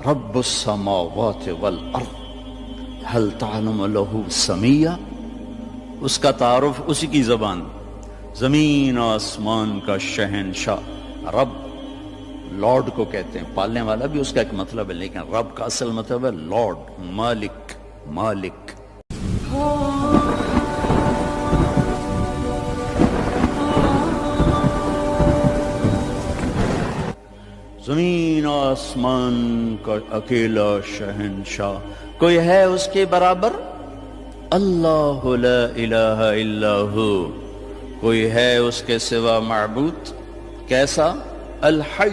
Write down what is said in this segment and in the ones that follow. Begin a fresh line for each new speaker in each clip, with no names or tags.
رب السماوات والارض هل تعلم له سمیہ، اس کا تعارف اسی کی زبان، زمین آسمان کا شہنشاہ رب، لارڈ کو کہتے ہیں، پالنے والا بھی اس کا ایک مطلب ہے، لیکن رب کا اصل مطلب ہے لارڈ، مالک، مالک۔ زمین آسمان کا اکیلا شہنشاہ، کوئی ہے اس کے برابر؟ اللہ لا الہ الا ہو، کوئی ہے اس کے سوا معبود؟ کیسا؟ الحی،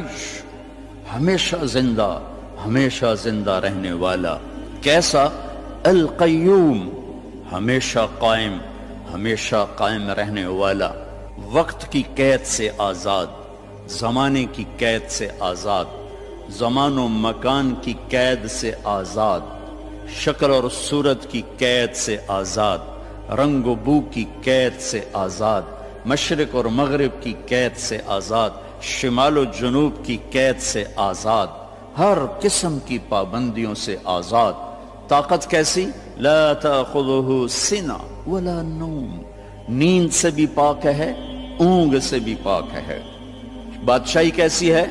ہمیشہ زندہ، ہمیشہ زندہ رہنے والا۔ کیسا؟ القیوم، ہمیشہ قائم، ہمیشہ قائم رہنے والا، وقت کی قید سے آزاد، زمانے کی قید سے آزاد، زمان و مکان کی قید سے آزاد، شکل اور صورت کی قید سے آزاد، رنگ و بو کی قید سے آزاد، مشرق اور مغرب کی قید سے آزاد، شمال و جنوب کی قید سے آزاد، ہر قسم کی پابندیوں سے آزاد۔ طاقت کیسی؟ لا تأخذہ سنہ ولا نوم، نیند سے بھی پاک ہے، اونگ سے بھی پاک ہے۔ بادشاہی کیسی ہے؟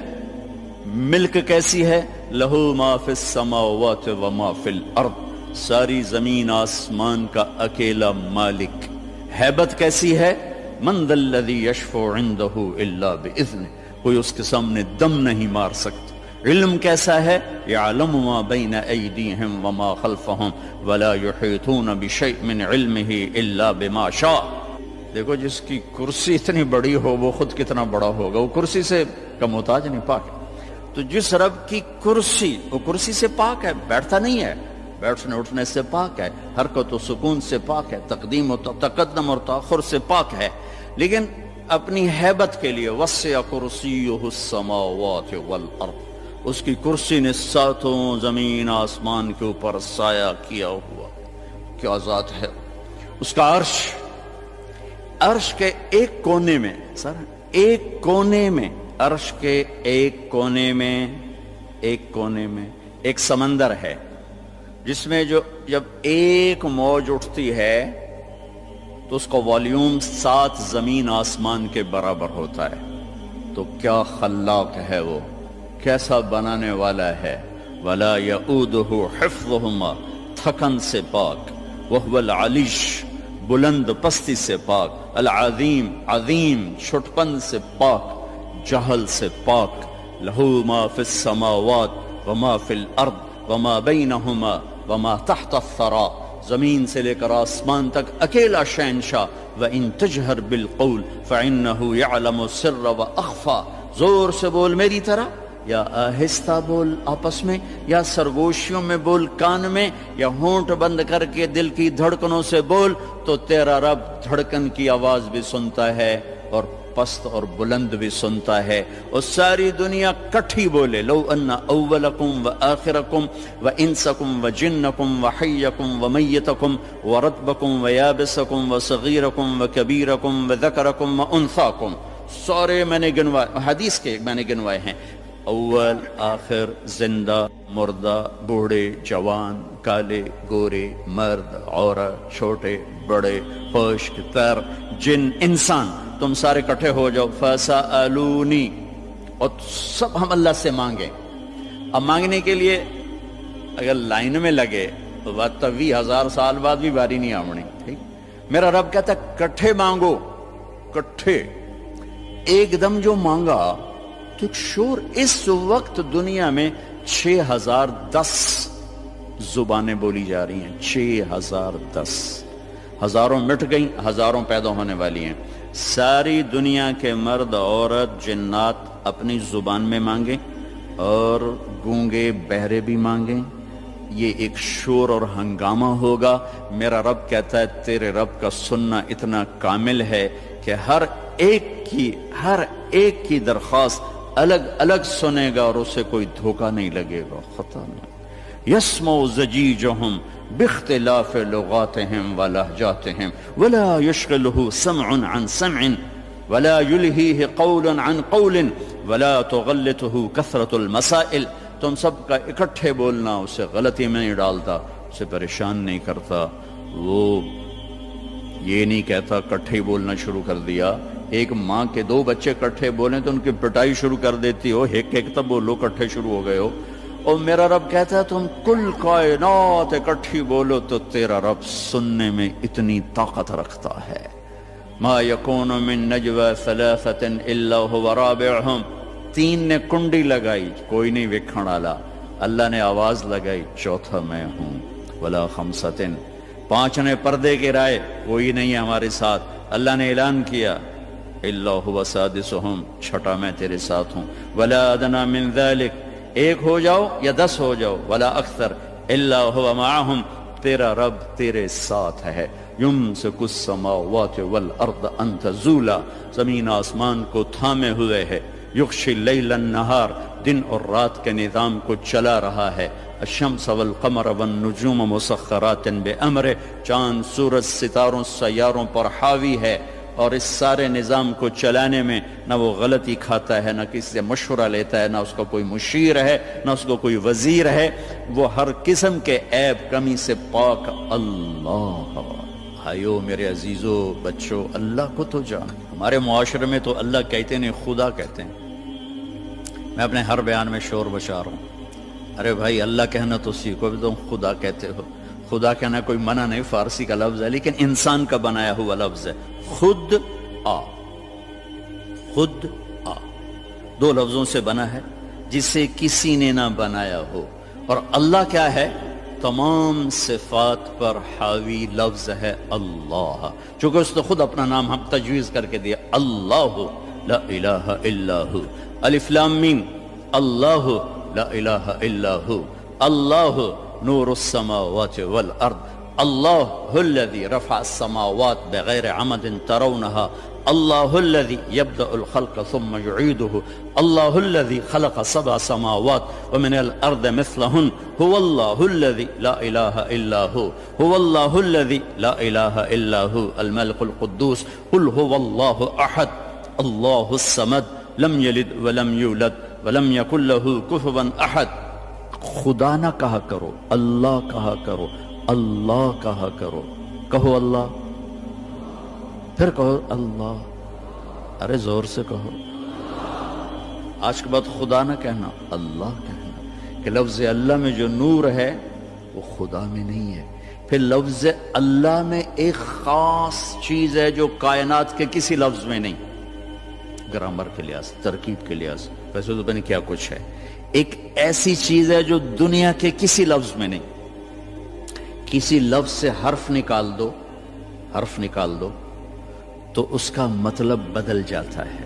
ملک کیسی ہے؟ لہو ما فی السماوات وما فی الارض، ساری زمین آسمان کا اکیلا مالک۔ ہیبت کیسی ہے؟ من ذا الذی یشفع عندہ الا باذنہ، کوئی اس کے سامنے دم نہیں مار سکتا۔ علم کیسا ہے؟ یعلم ما بین ایدیہم وما خلفہم ولا یحیطون بشیء من علمہ الا بما شاء۔ دیکھو جس کی کرسی اتنی بڑی ہو وہ خود کتنا بڑا ہوگا، وہ کرسی سے کا محتاج نہیں، پاک ہے۔ تو جس رب کی کرسی، وہ کرسی سے پاک ہے، بیٹھتا نہیں ہے، بیٹھنے اٹھنے سے پاک ہے، حرکت و سکون سے پاک ہے، تقدیم و تقدم اور تاخر سے پاک ہے، لیکن اپنی ہیبت کے لیے وسع کرسیہ السماوات والارض، اس کی کرسی نے ساتوں زمین آسمان کے اوپر سایہ کیا ہوا۔ کیا ذات ہے اس کا عرش، عرش کے ایک کونے میں، سر ایک کونے میں، عرش کے ایک کونے میں ایک سمندر ہے، جس میں جب ایک موج اٹھتی ہے تو اس کا والیوم 7 زمین آسمان کے برابر ہوتا ہے۔ تو کیا خلاق ہے وہ، کیسا بنانے والا ہے۔ ولا یؤودہ حفظہما، تھکن سے پاک، وہو العلی، بلند پستی سے پاک، العظیم، عظیم چھٹپن سے پاک، جہل سے پاک۔ لہو ما فی السماوات وما فی الارض وما بینہما وما تحت الثری، زمین سے لے کر آسمان تک اکیلا شہنشاہ۔ وَإِن تجہر بالقول فَإِنَّهُ يَعْلَمُ السِّرَّ وَأَخْفَى، زور سے بول میری طرح، یا آہستہ بول آپس میں، یا سرگوشیوں میں بول کان میں، یا ہونٹ بند کر کے دل کی دھڑکنوں سے بول، تو تیرا رب دھڑکن کی آواز بھی سنتا ہے اور پست اور بلند بھی سنتا ہے، اور ساری دنیا کٹھی بولے۔ لو ان اولکم وآخرکم وانسکم وجنکم وحیکم ومیتکم ورطبکم ویابسکم وصغیرکم وکبیرکم وذکرکم وانثاکم، سارے میں نے گنوائے، حدیث کے میں نے گنوائے ہیں، اول آخر، زندہ مردہ، بوڑھے جوان، کالے گورے، مرد عورت، چھوٹے بڑے، خشک تر، جن انسان، تم سارے کٹھے ہو جاؤ، فَسَأَلُونِي، اور سب ہم اللہ سے مانگیں۔ اب مانگنے کے لیے اگر لائن میں لگے تو بات 20,000 سال بعد بھی باری نہیں آمنی، ٹھیک؟ میرا رب کہتا ہے کٹھے مانگو، کٹھے، ایک دم جو مانگا تو شور۔ اس وقت دنیا میں 6010 زبانیں بولی جا رہی ہیں، 6010، ہزاروں مٹ گئیں، ہزاروں پیدا ہونے والی ہیں۔ ساری دنیا کے مرد عورت جنات اپنی زبان میں مانگیں، اور گونگے بہرے بھی مانگیں، یہ ایک شور اور ہنگامہ ہوگا۔ میرا رب کہتا ہے تیرے رب کا سننا اتنا کامل ہے کہ ہر ایک کی درخواست الگ الگ سنے گا، اور اسے کوئی دھوکہ نہیں لگے گا، خطا نہیں۔ یسمع زجیجہم باختلاف لغاتہم ولہجاتہم ولا یشغلہ سمع عن سمع ولا یلہیہ قول عن قول ولا تغلطہ کثرة المسائل۔ تم سب کا اکٹھے بولنا اسے غلطی میں نہیں ڈالتا، اسے پریشان نہیں کرتا، وہ یہ نہیں کہتا اکٹھے ہی بولنا شروع کر دیا۔ ایک ماں کے دو بچے اکٹھے بولیں تو ان کی پٹائی شروع کر دیتی ہو، ایک تب بولو اکٹھے شروع ہو گئے ہو۔ اور میرا رب کہتا ہے تم کل کائنات اکٹھی بولو تو تیرا رب سننے میں اتنی طاقت رکھتا ہے۔ ما یکون من نجوى ثلاثة الا هو رابعهم، تین نے کنڈی لگائی کوئی نہیں ویکھن والا، اللہ نے آواز لگائی چوتھا میں ہوں۔ ولا خمسة، پانچ نے پردے گرائے کوئی نہیں ہے ہمارے ساتھ، اللہ نے اعلان کیا الا هو سادسهم، چھٹا میں تیرے ساتھ ہوں۔ ولا ادنى من ذلك، ایک ہو جاؤ یا 10 ہو جاؤ، ولا اکثر الا هو معهم، تیرا رب تیرے ساتھ ہے۔ یمسک السماوات والارض ان تزولا، زمین آسمان کو تھامے ہوئے ہے۔ یغشی اللیل النہار، دن اور رات کے نظام کو چلا رہا ہے۔ الشمس والقمر والنجوم مسخرات بامرہ، چاند سورج ستاروں سیاروں پر حاوی ہے، اور اس سارے نظام کو چلانے میں نہ وہ غلطی کھاتا ہے، نہ کسی سے مشورہ لیتا ہے، نہ اس کا کوئی مشیر ہے، نہ اس کو کوئی وزیر ہے، وہ ہر قسم کے عیب کمی سے پاک اللہ۔ بھائیو میرے عزیزو بچوں، اللہ کو تو جان۔ ہمارے معاشرے میں تو اللہ کہتے نہیں خدا کہتے ہیں۔ میں اپنے ہر بیان میں شور بشار ہوں، ارے بھائی اللہ کہنا تو سیکھو، بھی تم خدا کہتے ہو۔ خدا کہنا کوئی منع نہیں، فارسی کا لفظ ہے لیکن انسان کا بنایا ہوا لفظ ہے۔ خود آ، خود آ، دو لفظوں سے بنا ہے جسے کسی نے نہ بنایا ہو۔ اور اللہ کیا ہے؟ تمام صفات پر حاوی لفظ ہے اللہ، چونکہ اس نے خود اپنا نام ہم تجویز کر کے دیا، اللہ لا الہ الا ہو۔ الف لام میم، اللہ لا الہ الا ہو۔ اللہ نور السماوات والارض، اللہ الذي رفع السماوات بغیر عمد ترونها، اللہ الذي يبدأ الخلق ثم يعيده، اللہ الذي خلق 7 سماوات ومن الارض مثلهن، هو الله الذي لا اله الا هو، هو الله الذي لا اله الا هو الملك القدوس، قل هو الله احد الله الصمد لم يلد ولم يولد ولم يكن له كفوا احد۔ خدا نہ کہا کرو، اللہ کہا کرو، اللہ کہا کرو، کہو اللہ، پھر کہو اللہ، ارے زور سے کہو۔ آج کے بعد خدا نہ کہنا، اللہ کہنا، کہ لفظ اللہ میں جو نور ہے وہ خدا میں نہیں ہے۔ پھر لفظ اللہ میں ایک خاص چیز ہے جو کائنات کے کسی لفظ میں نہیں، گرامر کے لحاظ، ترکیب کے لحاظ، ویسے تو پتہ کیا کچھ ہے۔ ایک ایسی چیز ہے جو دنیا کے کسی لفظ میں نہیں۔ کسی لفظ سے حرف نکال دو، حرف نکال دو تو اس کا مطلب بدل جاتا ہے۔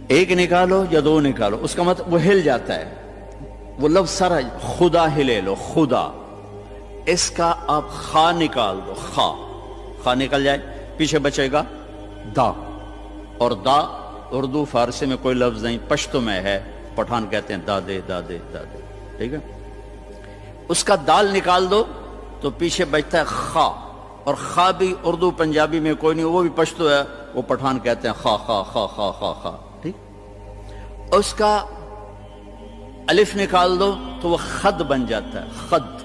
ایک نکالو یا دو نکالو، اس کا مطلب وہ ہل جاتا ہے، وہ لفظ سارا۔ خدا ہی لے لو، خدا، اس کا آپ خا نکال دو، خا، خا نکل جائے، پیچھے بچے گا دا، اور دا اردو فارسی میں کوئی لفظ نہیں، پشتو میں ہے، پٹھان کہتے ہیں دادے دادے دادے، ٹھیک ہے۔ اس کا دال نکال دو تو پیچھے بچتا ہے خا، اور خا بھی اردو پنجابی میں کوئی نہیں، وہ بھی پشتو ہے، وہ پٹھان کہتے ہیں خا خا خا خا خا خا، ٹھیک۔ اس کا الف نکال دو تو وہ خد بن جاتا ہے، خد،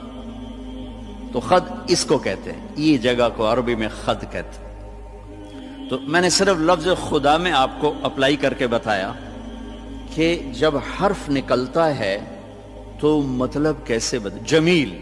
تو خد اس کو کہتے ہیں، یہ جگہ کو عربی میں خد کہتے ہیں۔ تو میں نے صرف لفظ خدا میں آپ کو اپلائی کر کے بتایا کہ جب حرف نکلتا ہے تو مطلب کیسے بدل۔ جمیل،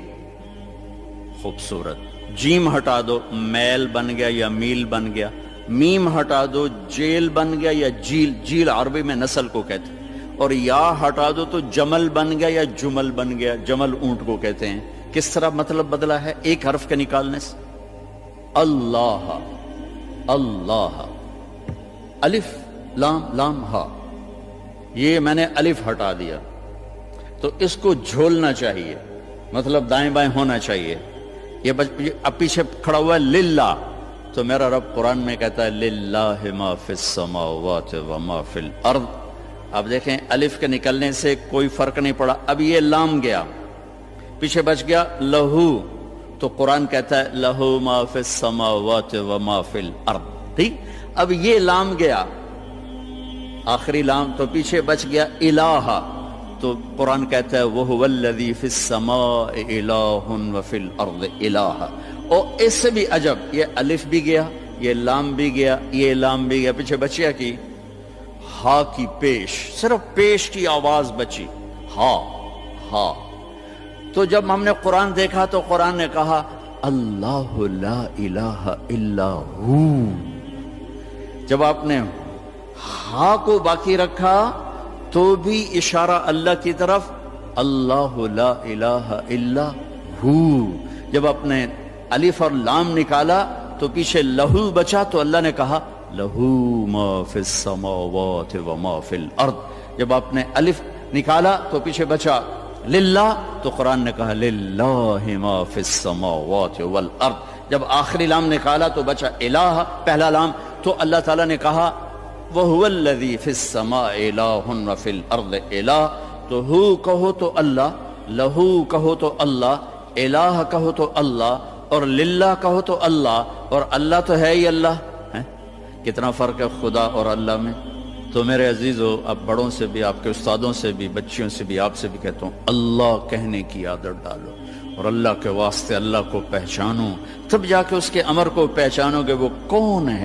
خوبصورت، جیم ہٹا دو میل بن گیا یا میل بن گیا، میم ہٹا دو جیل بن گیا یا جیل، جیل عربی میں نسل کو کہتے ہیں، اور یا ہٹا دو تو جمل بن گیا یا جمل بن گیا، جمل اونٹ کو کہتے ہیں۔ کس طرح مطلب بدلا ہے ایک حرف کے نکالنے سے؟ اللہ، اللہ، الف لام لام ہا، یہ میں نے الف ہٹا دیا تو اس کو جھولنا چاہیے، مطلب دائیں بائیں ہونا چاہیے۔ یہ اب پیچھے کھڑا ہوا ہے للہ، تو میرا رب قرآن میں کہتا ہے للہ ما فی السماوات وما فی الارض۔ اب دیکھیں الف کے نکلنے سے کوئی فرق نہیں پڑا، اب یہ لام گیا، پیچھے بچ گیا لہو، تو قرآن کہتا ہے لہو ما فی السماوات وما فی الارض، ٹھیک۔ اب یہ لام گیا، آخری لام، تو پیچھے بچ گیا الہ، تو قرآن کہتا ہے وَهُوَ الَّذِي فِي السَّمَاءِ إِلَٰهٌ وَفِي الْأَرْضِ إِلَٰهٌ۔ اور اس سے بھی عجب، یہ الف بھی گیا، یہ لام بھی گیا، یہ لام بھی گیا، پیچھے بچیا کی ہا کی پیش، صرف پیش کی آواز بچی، ہا ہا۔ تو جب ہم نے قرآن دیکھا تو قرآن نے کہا اللہ لا الہ الا ہو۔ جب آپ نے ہا کو باقی رکھا تو بھی اشارہ اللہ کی طرف، اللہ لا الہ الا ہو۔ جب آپ نے الف اور لام نکالا تو پیچھے لہو بچا، تو اللہ نے کہا لہو ما فی السماوات وما فی الارض۔ جب آپ نے الف نکالا تو پیچھے بچا للہ، تو قرآن نے کہا للہ ما فی السماوات والارض۔ جب آخری لام نکالا تو بچا الہ، پہلا لام، تو اللہ تعالیٰ نے کہا وَهُوَ الَّذِي فِي السَّمَاءِ إِلَٰهٌ وَفِي الْأَرْضِ إِلَٰهٌ۔ تو ہو کہو تو اللہ، لہو کہو تو اللہ، الہ کہو تو اللہ، اور للہ کہو تو اللہ، اور اللہ تو ہے ہی اللہ ہے۔ کتنا فرق ہے خدا اور اللہ میں۔ تو میرے عزیزو، اب بڑوں سے بھی، آپ کے استادوں سے بھی، بچیوں سے بھی، آپ سے بھی کہتا ہوں، اللہ کہنے کی عادت ڈالو، اور اللہ کے واسطے اللہ کو پہچانو، تب جا کے اس کے امر کو پہچانو کہ وہ کون ہے۔